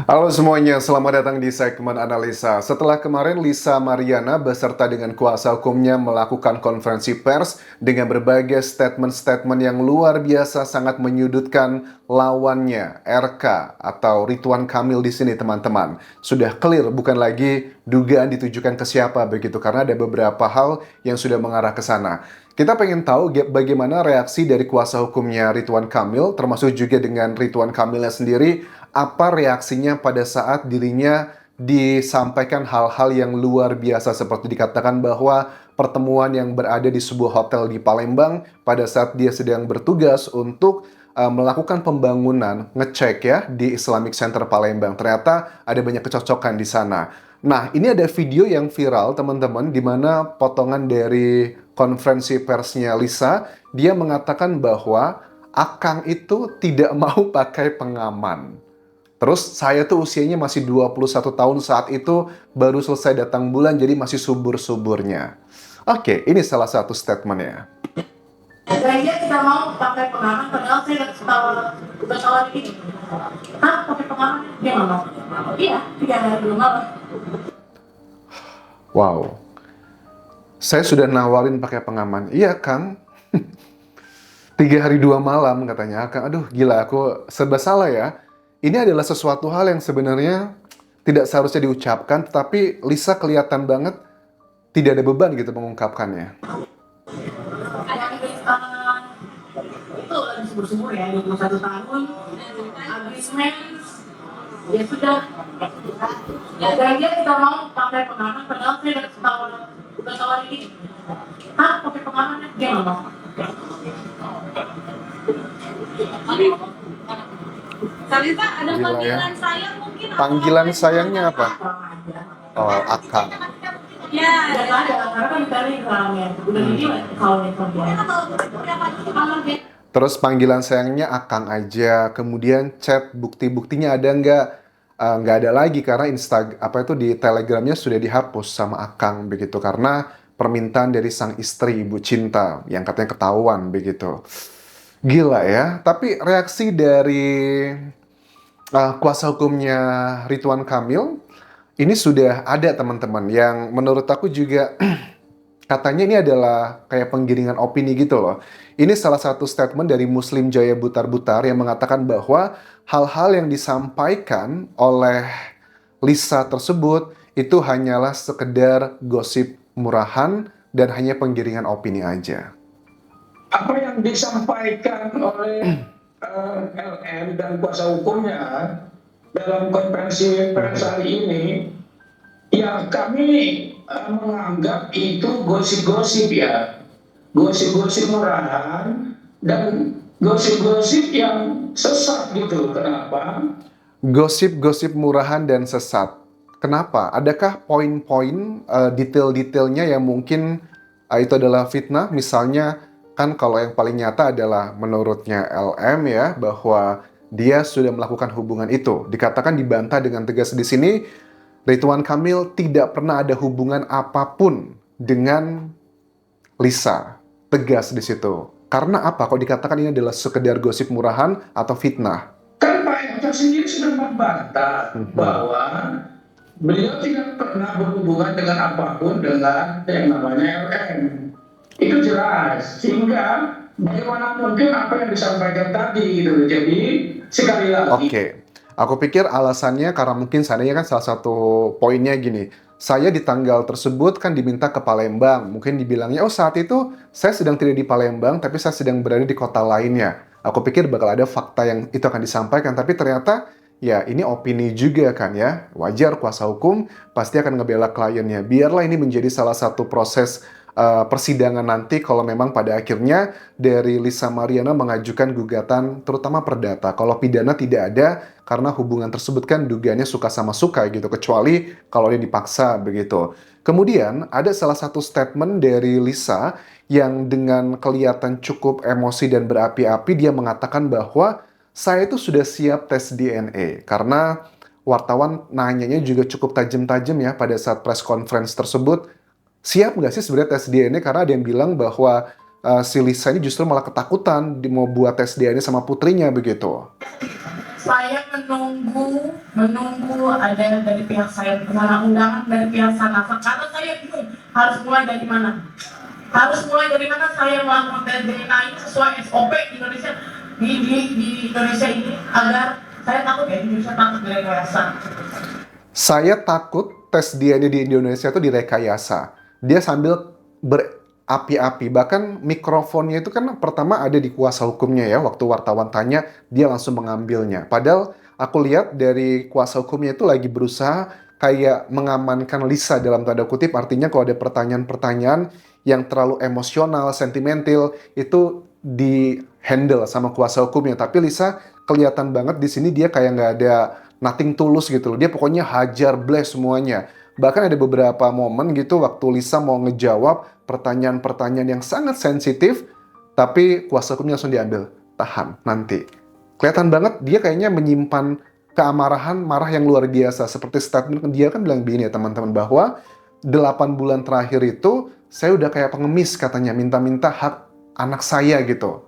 Halo semuanya, selamat datang di segmen analisa. Setelah kemarin Lisa Mariana beserta dengan kuasa hukumnya melakukan konferensi pers dengan berbagai statement-statement yang luar biasa sangat menyudutkan lawannya, RK atau Ridwan Kamil di sini teman-teman. Sudah clear, bukan lagi dugaan ditujukan ke siapa begitu, karena ada beberapa hal yang sudah mengarah ke sana. Kita pengen tahu bagaimana reaksi dari kuasa hukumnya Ridwan Kamil, termasuk juga dengan Ridwan Kamilnya sendiri, apa reaksinya pada saat dirinya disampaikan hal-hal yang luar biasa seperti dikatakan bahwa pertemuan yang berada di sebuah hotel di Palembang pada saat dia sedang bertugas untuk melakukan pembangunan, ngecek ya di Islamic Center Palembang. Ternyata ada banyak kecocokan di sana. Nah, ini ada video yang viral teman-teman di mana potongan dari konferensi persnya Lisa, dia mengatakan bahwa Akang itu tidak mau pakai pengaman. Terus saya tuh usianya masih 21 tahun saat itu, baru selesai datang bulan, jadi masih subur-suburnya. Oke, ini salah satu statementnya. Kayaknya kita mau pakai pengaman, padahal saya udah tahu ini. Hah, pakai pengaman? Dia nggak mau. Iya, 3 hari belum malam. Wow, saya sudah nawarin pakai pengaman. Iya, Kang. 3 hari 2 malam katanya. Kang, aduh gila, aku serba salah ya. Ini adalah sesuatu hal yang sebenarnya tidak seharusnya diucapkan, tetapi Lisa kelihatan banget tidak ada beban gitu mengungkapkannya. Itu lagi subur-subur ya, 21 tahun, agreement, ya sudah. Ya, kayaknya kita mau pakai pengaman, padahal saya udah tahu ini. Hah, pakai pengaman? Dia nggak mau. Salita, ada Gila ya. panggilan sayang mungkin? Panggilan sayangnya apa? Kurang aja. Oh, Akang. Ya, Udah ada, karena kan tadi orangnya udah video kalau dia. Terus panggilan sayangnya Akang aja. Kemudian chat bukti-buktinya ada nggak? Nggak ada lagi karena apa itu di Telegramnya sudah dihapus sama Akang begitu karena permintaan dari sang istri Ibu Cinta yang katanya ketahuan begitu. Gila ya. Tapi reaksi dari kuasa hukumnya Ridwan Kamil ini sudah ada teman-teman yang menurut aku juga katanya ini adalah kayak penggiringan opini gitu loh. Ini salah satu statement dari Muslim Jaya Butar-Butar yang mengatakan bahwa hal-hal yang disampaikan oleh Lisa tersebut itu hanyalah sekedar gosip murahan dan hanya penggiringan opini aja. Apa yang disampaikan oleh LM dan kuasa hukumnya dalam konferensi pers hari ini, ya kami menganggap itu gosip-gosip ya, gosip-gosip murahan dan gosip-gosip yang sesat gitu. Kenapa? Gosip-gosip murahan dan sesat. Kenapa? Adakah poin-poin detail-detailnya yang mungkin itu adalah fitnah? Misalnya, kan kalau yang paling nyata adalah menurutnya LM ya, bahwa dia sudah melakukan hubungan itu. Dikatakan dibantah dengan tegas di sini, Ridwan Kamil tidak pernah ada hubungan apapun dengan Lisa. Tegas di situ. Karena apa? Kok dikatakan ini adalah sekedar gosip murahan atau fitnah? Kan Pak Eko sendiri sudah membantah bahwa beliau tidak pernah berhubungan dengan apapun dengan yang namanya LM. Itu jelas, sehingga bagaimana mungkin apa yang disampaikan tadi gitu. Jadi sekali lagi. Oke, aku pikir alasannya karena mungkin seandainya kan salah satu poinnya gini, saya di tanggal tersebut kan diminta ke Palembang, mungkin dibilangnya, oh saat itu saya sedang tidak di Palembang, tapi saya sedang berada di kota lainnya. Aku pikir bakal ada fakta yang itu akan disampaikan, tapi ternyata ya ini opini juga kan ya, wajar kuasa hukum pasti akan ngebela kliennya. Biarlah ini menjadi salah satu proses persidangan nanti kalau memang pada akhirnya dari Lisa Mariana mengajukan gugatan terutama perdata. Kalau pidana tidak ada karena hubungan tersebut kan dugaannya suka sama suka gitu, kecuali kalau dia dipaksa begitu. Kemudian ada salah satu statement dari Lisa yang dengan kelihatan cukup emosi dan berapi-api dia mengatakan bahwa saya itu sudah siap tes DNA karena wartawan nanyanya juga cukup tajam-tajam ya pada saat press conference tersebut. Siap nggak sih sebenarnya tes DNA? Karena ada yang bilang bahwa si Lisa ini justru malah ketakutan mau buat tes DNA sama putrinya begitu. saya menunggu ada dari pihak saya kemana undangan dari pihak sana. Karena saya bingung harus mulai dari mana. Saya melakukan tes DNA ini sesuai SOP di Indonesia di Indonesia ini agar saya takut ya Indonesia takut direkayasa. Saya takut tes DNA di Indonesia itu direkayasa. Dia sambil berapi-api. Bahkan mikrofonnya itu kan pertama ada di kuasa hukumnya ya. Waktu wartawan tanya, dia langsung mengambilnya. Padahal aku lihat dari kuasa hukumnya itu lagi berusaha kayak mengamankan Lisa dalam tanda kutip. Artinya kalau ada pertanyaan-pertanyaan yang terlalu emosional, sentimental, itu di-handle sama kuasa hukumnya. Tapi Lisa kelihatan banget di sini dia kayak nggak ada nothing tulus gitu loh. Dia pokoknya hajar blast semuanya. Bahkan ada beberapa momen gitu waktu Lisa mau ngejawab pertanyaan-pertanyaan yang sangat sensitif, tapi kuasa hukumnya langsung diambil. Tahan, nanti. Kelihatan banget dia kayaknya menyimpan keamarahan, marah yang luar biasa. Seperti statement dia kan bilang begini ya teman-teman, bahwa 8 bulan terakhir itu saya udah kayak pengemis katanya, minta-minta hak anak saya gitu.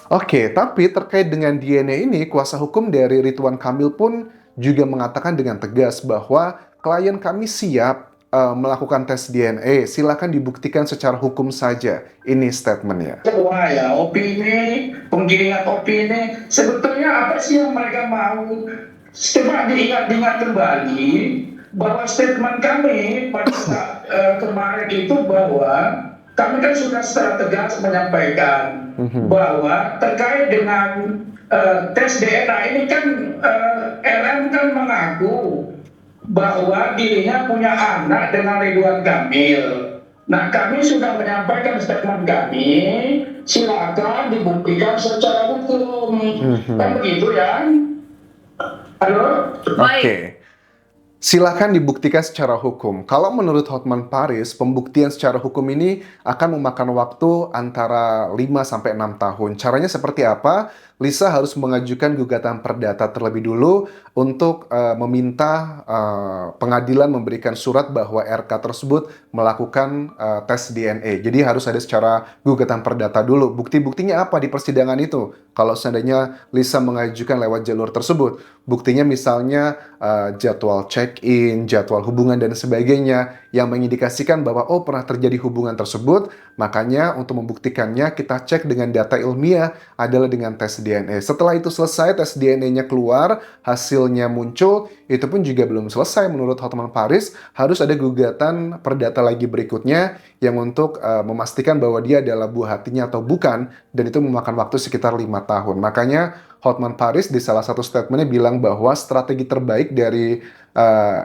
Oke, tapi terkait dengan DNA ini, kuasa hukum dari Ridwan Kamil pun juga mengatakan dengan tegas bahwa klien kami siap melakukan tes DNA. Silakan dibuktikan secara hukum saja. Ini statementnya. Wah ya, opini, penggiringan opini, sebetulnya apa sih yang mereka mau? Coba diingat-ingat kembali bahwa statement kami pada saat kemarin itu bahwa kami kan sudah secara tegas menyampaikan bahwa terkait dengan tes DNA ini kan RM kan mengaku bahwa dirinya punya anak dengan Ridwan Kamil. Nah, kami sudah menyampaikan statement kami, silakan dibuktikan secara hukum. Kan begitu ya? Halo? Oke. Silakan dibuktikan secara hukum. Kalau menurut Hotman Paris, pembuktian secara hukum ini akan memakan waktu antara 5-6 tahun. Caranya seperti apa? Lisa harus mengajukan gugatan perdata terlebih dulu untuk meminta pengadilan memberikan surat bahwa RK tersebut melakukan tes DNA. Jadi harus ada secara gugatan perdata dulu. Bukti-buktinya apa di persidangan itu? Kalau seandainya Lisa mengajukan lewat jalur tersebut, buktinya misalnya jadwal check-in, jadwal hubungan dan sebagainya yang mengindikasikan bahwa pernah terjadi hubungan tersebut. Makanya untuk membuktikannya kita cek dengan data ilmiah adalah dengan tes DNA. Setelah itu selesai, tes DNA-nya keluar, hasilnya muncul, itu pun juga belum selesai menurut Hotman Paris. Harus ada gugatan perdata lagi berikutnya yang untuk memastikan bahwa dia adalah buah hatinya atau bukan, dan itu memakan waktu sekitar 5 tahun. Makanya Hotman Paris di salah satu statementnya bilang bahwa strategi terbaik dari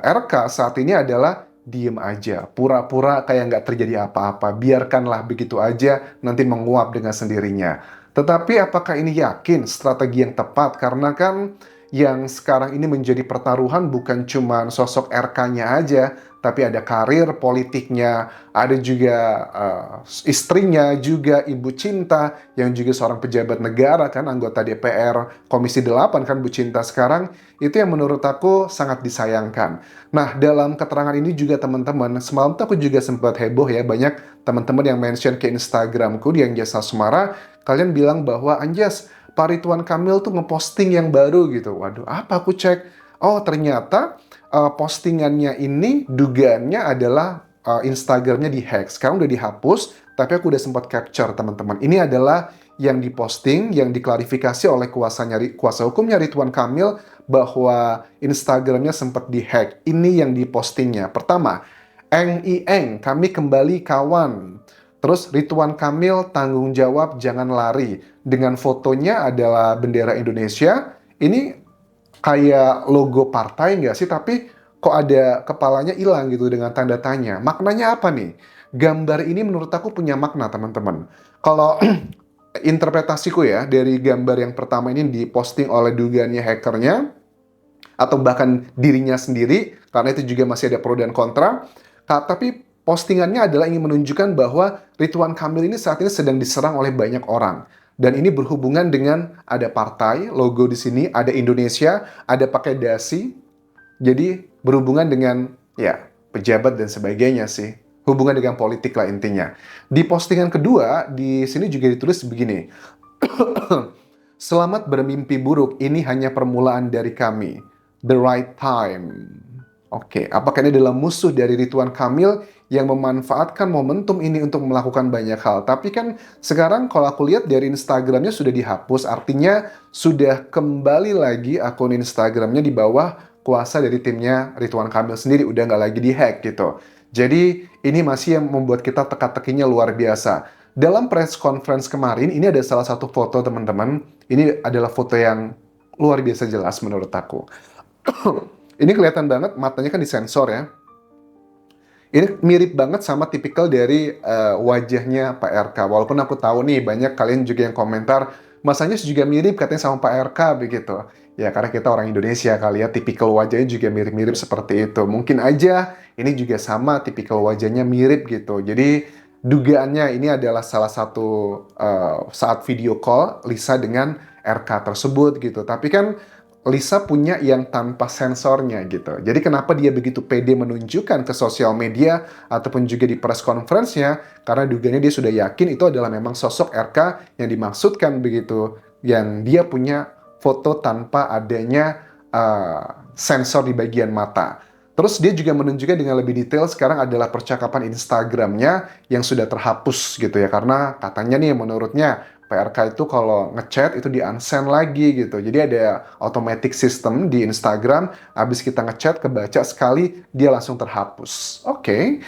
RK saat ini adalah diem aja, pura-pura kayak nggak terjadi apa-apa, biarkanlah begitu aja, nanti menguap dengan sendirinya. Tetapi apakah ini yakin strategi yang tepat? Karena kan yang sekarang ini menjadi pertaruhan bukan cuma sosok RK-nya aja, tapi ada karir politiknya, ada juga istrinya, juga ibu Cinta, yang juga seorang pejabat negara kan, anggota DPR Komisi 8 kan Bu Cinta sekarang, itu yang menurut aku sangat disayangkan. Nah, dalam keterangan ini juga teman-teman, semalam tuh aku juga sempat heboh ya, banyak teman-teman yang mention ke Instagramku di Anjasa Sumara, kalian bilang bahwa Anjas, Pak Ridwan Kamil tuh ngeposting yang baru gitu. Waduh, apa aku cek? Oh, ternyata postingannya ini dugaannya adalah Instagramnya dihack. Sekarang udah dihapus, tapi aku udah sempat capture teman-teman. Ini adalah yang diposting, yang diklarifikasi oleh kuasa hukumnya Ridwan Kamil bahwa Instagramnya sempat dihack. Ini yang dipostingnya. Pertama, Eng Ieng, kami kembali kawan. Terus Ridwan Kamil tanggung jawab jangan lari. Dengan fotonya adalah bendera Indonesia. Ini kayak logo partai nggak sih? Tapi kok ada kepalanya hilang gitu dengan tanda tanya. Maknanya apa nih? Gambar ini menurut aku punya makna teman-teman. Kalau interpretasiku ya, dari gambar yang pertama ini diposting oleh dugaannya hackernya, atau bahkan dirinya sendiri, karena itu juga masih ada pro dan kontra. Tapi postingannya adalah ingin menunjukkan bahwa Ridwan Kamil ini saat ini sedang diserang oleh banyak orang. Dan ini berhubungan dengan ada partai, logo di sini, ada Indonesia, ada pakai dasi. Jadi berhubungan dengan ya pejabat dan sebagainya sih. Hubungan dengan politik lah intinya. Di postingan kedua, di sini juga ditulis begini. Selamat bermimpi buruk, ini hanya permulaan dari kami. The right time. Oke, apakah ini adalah musuh dari Ridwan Kamil yang memanfaatkan momentum ini untuk melakukan banyak hal? Tapi kan sekarang kalau aku lihat dari Instagramnya sudah dihapus, artinya sudah kembali lagi akun Instagramnya di bawah kuasa dari timnya Ridwan Kamil sendiri, udah nggak lagi dihack gitu. Jadi ini masih yang membuat kita teka-tekinya luar biasa. Dalam press conference kemarin, ini ada salah satu foto teman-teman. Ini adalah foto yang luar biasa jelas menurut aku. Ini kelihatan banget, matanya kan disensor ya. Ini mirip banget sama tipikal dari wajahnya Pak RK. Walaupun aku tahu nih, banyak kalian juga yang komentar, masanya juga mirip katanya sama Pak RK begitu. Ya karena kita orang Indonesia kali ya, tipikal wajahnya juga mirip-mirip seperti itu. Mungkin aja ini juga sama, tipikal wajahnya mirip gitu. Jadi dugaannya ini adalah salah satu saat video call Lisa dengan RK tersebut gitu. Tapi kan Lisa punya yang tanpa sensornya gitu. Jadi kenapa dia begitu pede menunjukkan ke sosial media ataupun juga di press conference-nya? Karena dugaannya dia sudah yakin itu adalah memang sosok RK yang dimaksudkan begitu. Yang dia punya foto tanpa adanya sensor di bagian mata. Terus dia juga menunjukkan dengan lebih detail sekarang adalah percakapan Instagramnya yang sudah terhapus gitu ya. Karena katanya nih menurutnya PRK itu kalau ngechat itu di-unsend lagi gitu. Jadi ada automatic system di Instagram, habis kita ngechat kebaca sekali, dia langsung terhapus. Oke.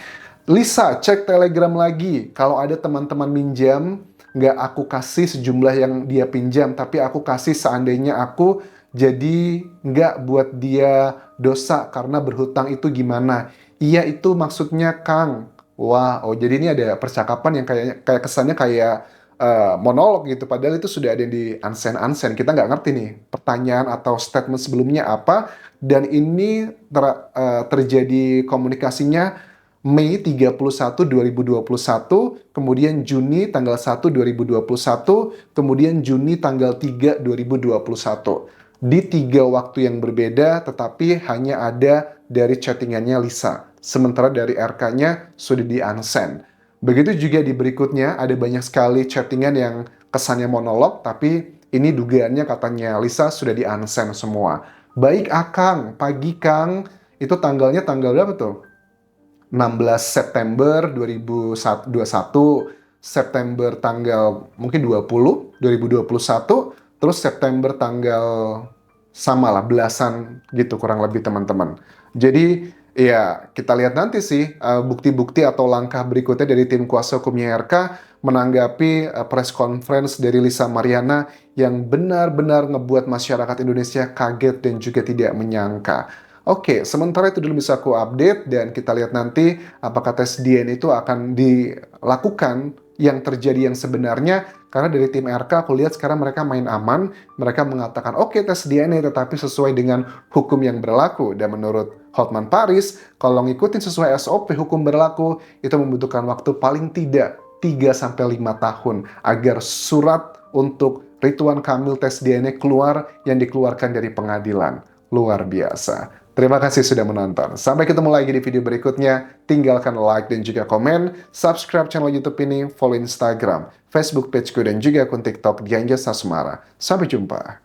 Lisa, cek Telegram lagi. Kalau ada teman-teman minjam, nggak aku kasih sejumlah yang dia pinjam, tapi aku kasih seandainya aku jadi nggak buat dia dosa karena berhutang itu gimana. Iya itu maksudnya Kang. Wah, oh jadi ini ada percakapan yang kayak kesannya kayak monolog gitu, padahal itu sudah ada yang di unsend. Kita nggak ngerti nih pertanyaan atau statement sebelumnya apa, dan ini terjadi komunikasinya Mei 31, 2021, kemudian Juni tanggal 1, 2021, kemudian Juni tanggal 3, 2021. Di 3 waktu yang berbeda, tetapi hanya ada dari chattingannya Lisa. Sementara dari RK-nya sudah di-unsend. Begitu juga di berikutnya, ada banyak sekali chattingan yang kesannya monolog, tapi ini dugaannya katanya Lisa sudah di-unsend semua. Baik Akang, pagi Kang, itu tanggalnya tanggal berapa tuh? 16 September 2021, September tanggal mungkin 20, 2021, terus September tanggal sama lah, belasan gitu kurang lebih teman-teman. Jadi ya, kita lihat nanti sih bukti-bukti atau langkah berikutnya dari tim kuasa hukumnya RK menanggapi press conference dari Lisa Mariana yang benar-benar ngebuat masyarakat Indonesia kaget dan juga tidak menyangka. Oke, sementara itu dulu bisa aku update dan kita lihat nanti apakah tes DNA itu akan dilakukan yang terjadi yang sebenarnya. Karena dari tim RK aku lihat sekarang mereka main aman, mereka mengatakan oke, tes DNA tetapi sesuai dengan hukum yang berlaku. Dan menurut Hotman Paris, kalau ngikutin sesuai SOP hukum berlaku, itu membutuhkan waktu paling tidak 3-5 tahun agar surat untuk Ridwan Kamil tes DNA keluar yang dikeluarkan dari pengadilan. Luar biasa. Terima kasih sudah menonton. Sampai ketemu lagi di video berikutnya. Tinggalkan like dan juga komen. Subscribe channel YouTube ini, follow Instagram, Facebook pageku, dan juga akun TikTok Dian Jasa Sumara. Sampai jumpa.